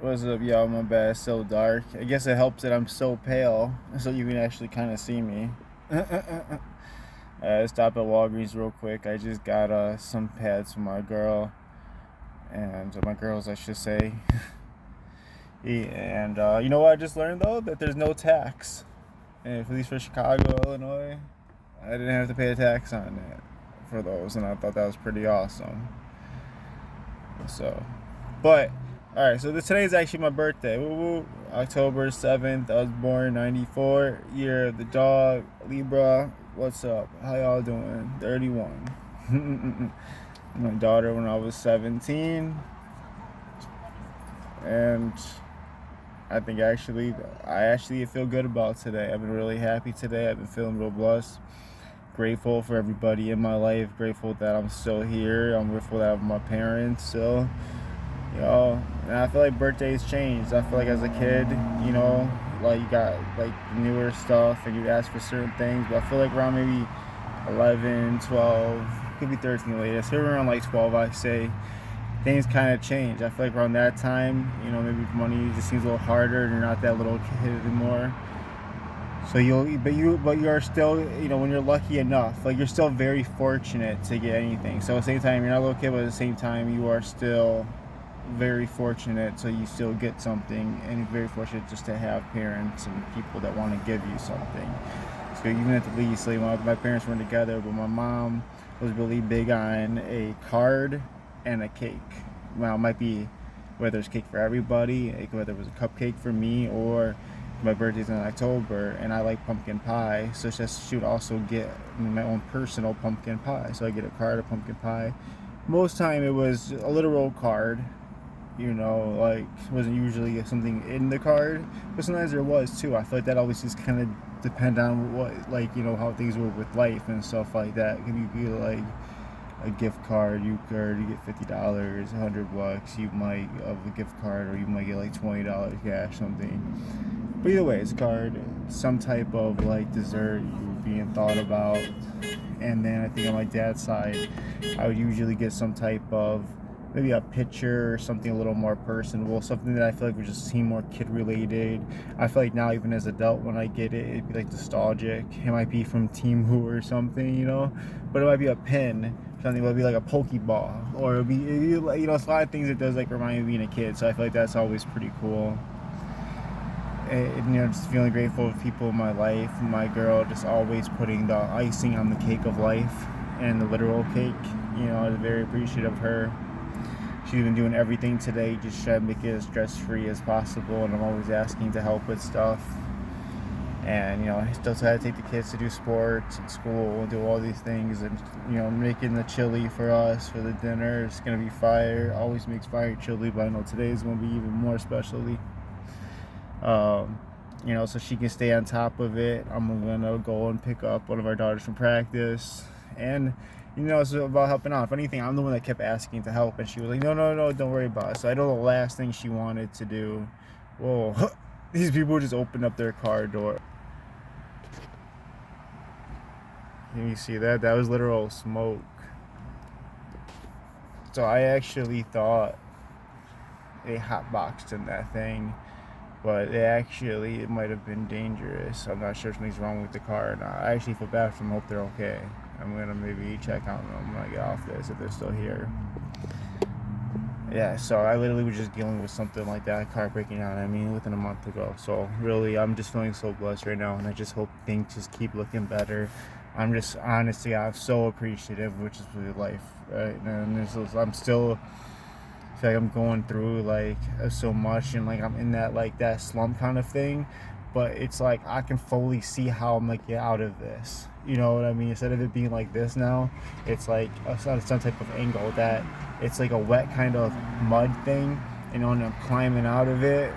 What's up, y'all? My bad, it's so dark. I guess it helps that I'm so pale, so you can actually kind of see me. Stop at Walgreens real quick. I just got some pads for my girl, and my girls, I should say. And you know what I just learned though? That there's no tax, and at least for Chicago, Illinois, I didn't have to pay a tax on it for those, and I thought that was pretty awesome. So, but all right. So today is actually my birthday. Woo woo. October 7th. I was born 94. Year of the dog. Libra. What's up? How y'all doing? 31. My daughter when I was 17, and I actually feel good about today. I've been really happy today. I've been feeling real blessed. Grateful for everybody in my life. Grateful that I'm still here. I'm grateful that I have my parents still. And I feel like birthdays changed. I feel like as a kid, like you got like newer stuff and you ask for certain things, but I feel like around maybe 11, 12, could be 13 latest, here around like 12, I say, things kind of change. I feel like around that time, maybe money just seems a little harder and you're not that little kid anymore. So but you are still, when you're lucky enough, like you're still very fortunate to get anything. So at the same time, you're not a little kid, but at the same time, you are still very fortunate, so you still get something, and you're very fortunate just to have parents and people that want to give you something. So even at the least, like my parents weren't together, but my mom was really big on a card and a cake. Well, it might be whether it's cake for everybody, like whether it was a cupcake for me, or my birthday's in October and I like pumpkin pie, so she would also get my own personal pumpkin pie. So I get a card of pumpkin pie. Most time it was a literal card, like wasn't usually something in the card, but sometimes there was too. I feel like that always just kind of depend on what, like, how things were with life and stuff like that. Can you be like a gift card, you get $50, $100, you might of a gift card, or you might get like $20 cash, something. But either way, it's a card, some type of like dessert you being thought about. And then I think on my dad's side, I would usually get some type of maybe a picture or something a little more personable, something that I feel like would just seem more kid related. I feel like now, even as an adult, when I get it, it'd be like nostalgic. It might be from Team Who or something, but it might be a pin. Something would be like a Pokeball, or it'd be like, it's a lot of things that does like remind me of being a kid. So I feel like that's always pretty cool. And, just feeling grateful for people in my life. My girl just always putting the icing on the cake of life, and the literal cake. I was very appreciative of her. She's been doing everything today, just trying to make it as stress-free as possible, and I'm always asking to help with stuff. And I still try to take the kids to do sports and school and do all these things, and making the chili for us for the dinner. It's gonna be fire. Always makes fire chili, but I know today's gonna be even more specially. So she can stay on top of it. I'm gonna go and pick up one of our daughters from practice, and it's about helping out. If anything, I'm the one that kept asking to help, and she was like, "No, no, no, don't worry about it." So I know the last thing she wanted to do. Whoa, these people just opened up their car door. Can you see that? That was literal smoke. So I actually thought they hotboxed in that thing, but it might have been dangerous. I'm not sure if something's wrong with the car or not. I actually feel bad for them. Hope they're okay. I'm gonna maybe check on them when I get off this if they're still here. Yeah, so I literally was just dealing with something like that, a car breaking down. I mean, within a month ago. So really, I'm just feeling so blessed right now, and I just hope things just keep looking better. I'm just honestly, I'm so appreciative, which is really life, right? And I'm still feel like I'm going through like so much, and like I'm in that like that slump kind of thing, but it's like I can fully see how I'm like get out of this. You know what I mean? Instead of it being like this now, it's like some type of angle that it's like a wet kind of mud thing, and I'm climbing out of it.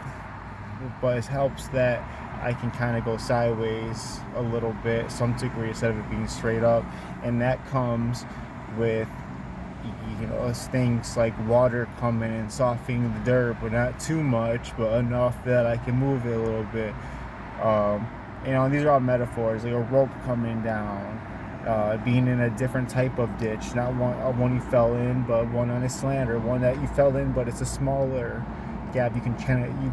But it helps that I can kind of go sideways a little bit, some degree, instead of it being straight up, and that comes with things like water coming and softening the dirt, but not too much, but enough that I can move it a little bit. Um, these are all metaphors, like a rope coming down, being in a different type of ditch, not one you fell in, but one on a slant, or one that you fell in, but it's a smaller that gap, you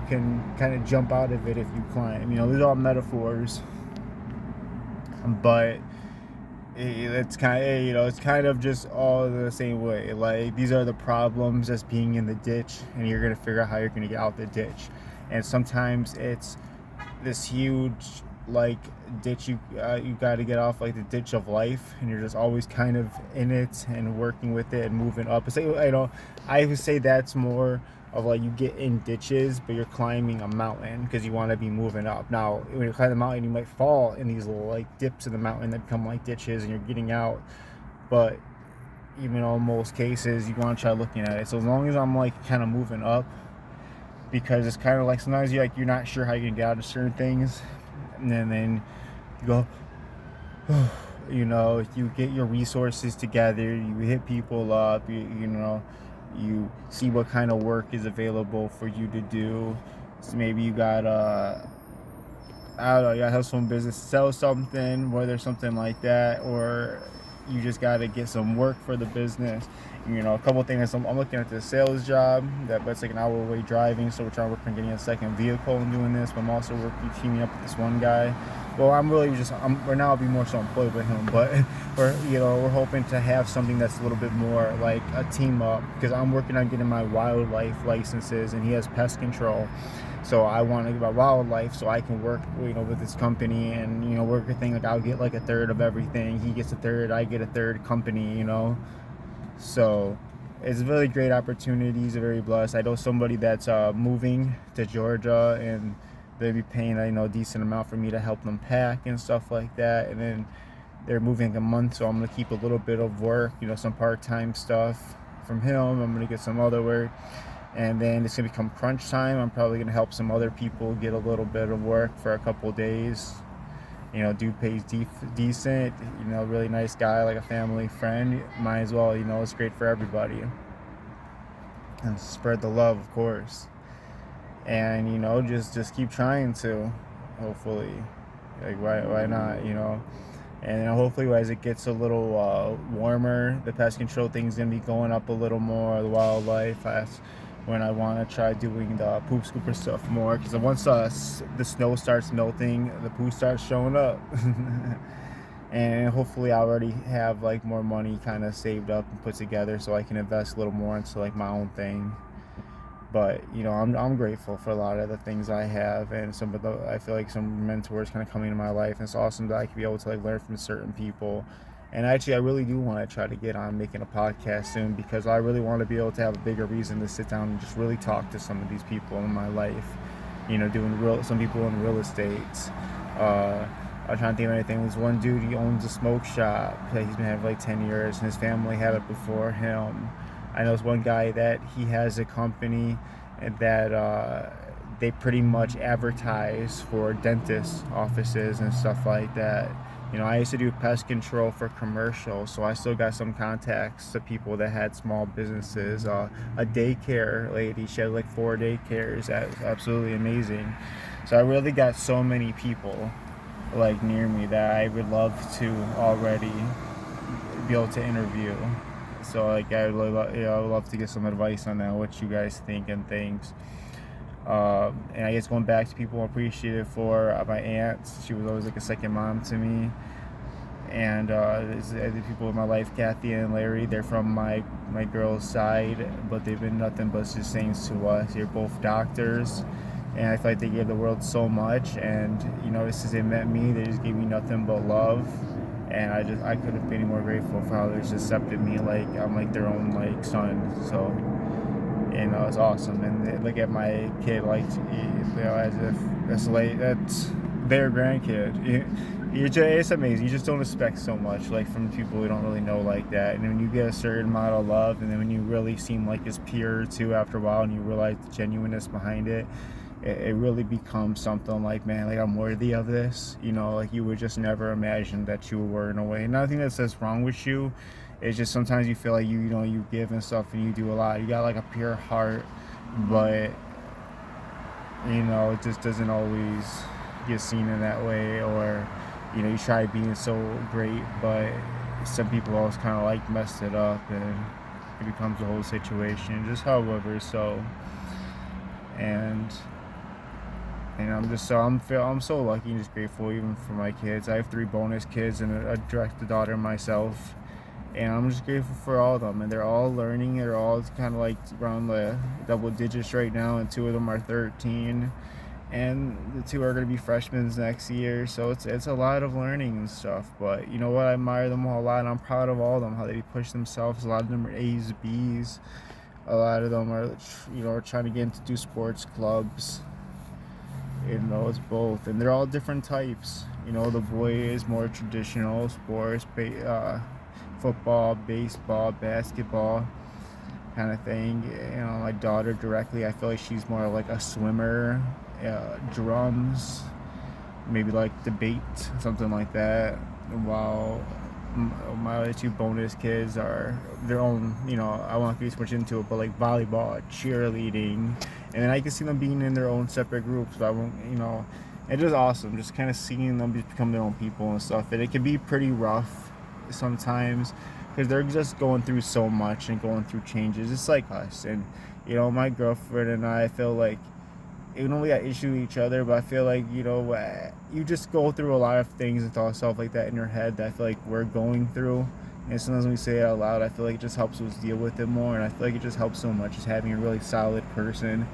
can kind of jump out of it if you climb. You know, these are all metaphors, but it's kind of, it's kind of just all the same way. Like, these are the problems just being in the ditch, and you're gonna figure out how you're gonna get out the ditch. And sometimes it's this huge like ditch you got to get off, like the ditch of life, and you're just always kind of in it and working with it and moving up. It's like, I would say that's more of like you get in ditches, but you're climbing a mountain because you want to be moving up. Now, when you climb the mountain, you might fall in these little like dips in the mountain that become like ditches, and you're getting out. But even in most cases, you want to try looking at it. So as long as I'm like kind of moving up, because it's kind of like sometimes you're not sure how you can get out of certain things, and then you go, you get your resources together, you hit people up, you see what kind of work is available for you to do. So maybe you got I don't know, you gotta have some business, sell something, whether something like that, or you just gotta get some work for the business. A couple of things. I'm looking at the sales job, but it's like an hour away driving, so we're trying to work on getting a second vehicle and doing this. But I'm also teaming up with this one guy. Well, right now I'll be more so employed with him, but we're hoping to have something that's a little bit more like a team up, because I'm working on getting my wildlife licenses and he has pest control. So I want to get my wildlife so I can work, with this company, and work a thing like I'll get like a third of everything. He gets a third, I get a third company. So it's a really great opportunity. He's very blessed. I know somebody that's moving to Georgia, and they'll be paying a decent amount for me to help them pack and stuff like that. And then they're moving a month, so I'm gonna keep a little bit of work, some part-time stuff from him. I'm gonna get some other work, and then it's gonna become crunch time. I'm probably gonna help some other people get a little bit of work for a couple days. Dude pays decent, really nice guy, like a family friend. Might as well, it's great for everybody. And spread the love, of course. And, just keep trying to, hopefully. Like, why not, And hopefully as it gets a little warmer, the pest control thing's going to be going up a little more, the wildlife. That's when I want to try doing the poop scooper stuff more, because once the snow starts melting, the poo starts showing up. And hopefully I already have like more money kind of saved up and put together, so I can invest a little more into like my own thing. But I'm grateful for a lot of the things I have, and I feel like some mentors kind of coming into my life, and it's awesome that I can be able to like learn from certain people. And actually, I really do want to try to get on making a podcast soon, because I really want to be able to have a bigger reason to sit down and just really talk to some of these people in my life. Some people in real estate. I'm trying to think of anything. There's one dude, he owns a smoke shop that he's been having for like 10 years, and his family had it before him. I know there's one guy that he has a company that they pretty much advertise for dentist offices and stuff like that. I used to do pest control for commercials, so I still got some contacts to people that had small businesses. A daycare lady, she had like 4 daycares. That's absolutely amazing. So I really got so many people like near me that I would love to already be able to interview. So like I would love to get some advice on that, what you guys think and things. And I guess going back to people I'm appreciative for, my aunt, she was always like a second mom to me. And the people in my life, Kathy and Larry, they're from my girl's side, but they've been nothing but just saints to us. They're both doctors, and I feel like they gave the world so much. And ever since they met me, they just gave me nothing but love. And I couldn't be any more grateful for how they just accepted me like I'm like their own like son. So it's awesome. And they look at my kid like as if that's their grandkid. It's amazing. You just don't expect so much like from people who don't really know like that. And when you get a certain amount of love, and then when you really seem like it's pure too after a while, and you realize the genuineness behind it, it really becomes something like, man, like I'm worthy of this. Like you would just never imagine that you were, in a way. Nothing that says wrong with you. It's just sometimes you feel like you give and stuff, and you do a lot. You got like a pure heart, but it just doesn't always get seen in that way. Or you try being so great, but some people always kind of like messed it up, and it becomes a whole situation. Just however, so. and I'm so lucky and just grateful even for my kids. I have 3 bonus kids and a direct daughter myself, and I'm just grateful for all of them. And they're all learning. They're all kind of like around the double digits right now, and 2 of them are 13, and the 2 are going to be freshmen next year. So it's a lot of learning and stuff. But you know what? I admire them all a lot, and I'm proud of all of them, how they push themselves. A lot of them are A's, B's. A lot of them are, trying to get into do sports clubs. It's both, and they're all different types. The boy is more traditional sports, football, baseball, basketball kind of thing. My daughter directly, I feel like she's more like a swimmer, drums, maybe like debate, something like that. While my other 2 bonus kids are their own, I won't get too much into it, but like volleyball, cheerleading, and then I can see them being in their own separate groups. But I won't, it's just awesome, just kind of seeing them become their own people and stuff. And it can be pretty rough sometimes because they're just going through so much and going through changes. It's like us, and my girlfriend and I feel like even though we got issues with each other, but I feel like, you just go through a lot of things and thought stuff like that in your head that I feel like we're going through. And sometimes when we say it out loud, I feel like it just helps us deal with it more. And I feel like it just helps so much just having a really solid person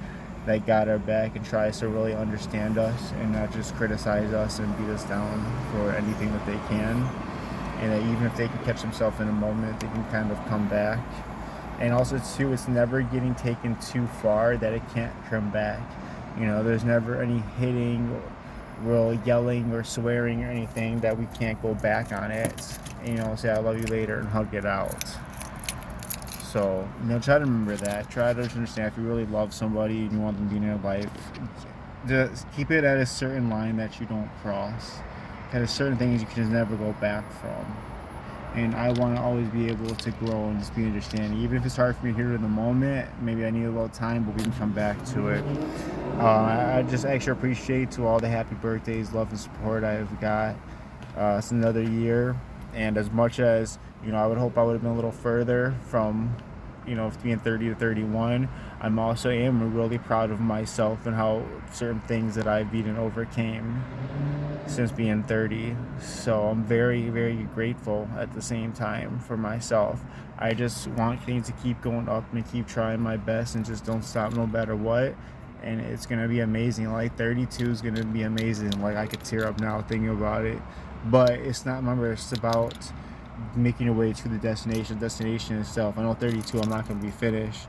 that got our back and tries to really understand us and not just criticize us and beat us down for anything that they can. And that even if they can catch themselves in a moment, they can kind of come back. And also, too, it's never getting taken too far that it can't come back. There's never any hitting or real yelling or swearing or anything that we can't go back on it. Say I love you later and hug it out. So, try to remember that. Try to understand if you really love somebody and you want them to be in your life, just keep it at a certain line that you don't cross. There's certain things you can just never go back from. And I want to always be able to grow and just be understanding. Even if it's hard for me here in the moment, maybe I need a little time, but we can come back to it. I just extra appreciate to all the happy birthdays, love, and support I've got. It's another year. And as much as, I would hope I would have been a little further from, being 30 to 31, I'm also really proud of myself and how certain things that I've beaten overcame since being 30. So I'm very, very grateful at the same time for myself. I just want things to keep going up and keep trying my best and just don't stop no matter what. And it's going to be amazing. Like 32 is going to be amazing. Like I could tear up now thinking about it. But it's not, remember, it's about making your way to the destination itself. I know 32 I'm not going to be finished,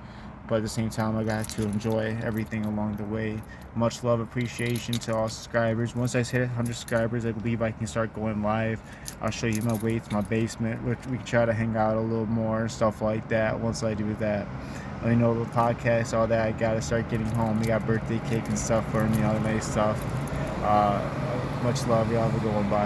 but at the same time I got to enjoy everything along the way. Much love, appreciation to all subscribers. Once I hit 100 subscribers, I believe I can start going live. I'll show you my weights, my basement, which we can try to hang out a little more and stuff like that. Once I do that, let me know the podcast, all that. I gotta start getting home. We got birthday cake and stuff for me, all the nice stuff. Much love, y'all. Have a good one. Bye.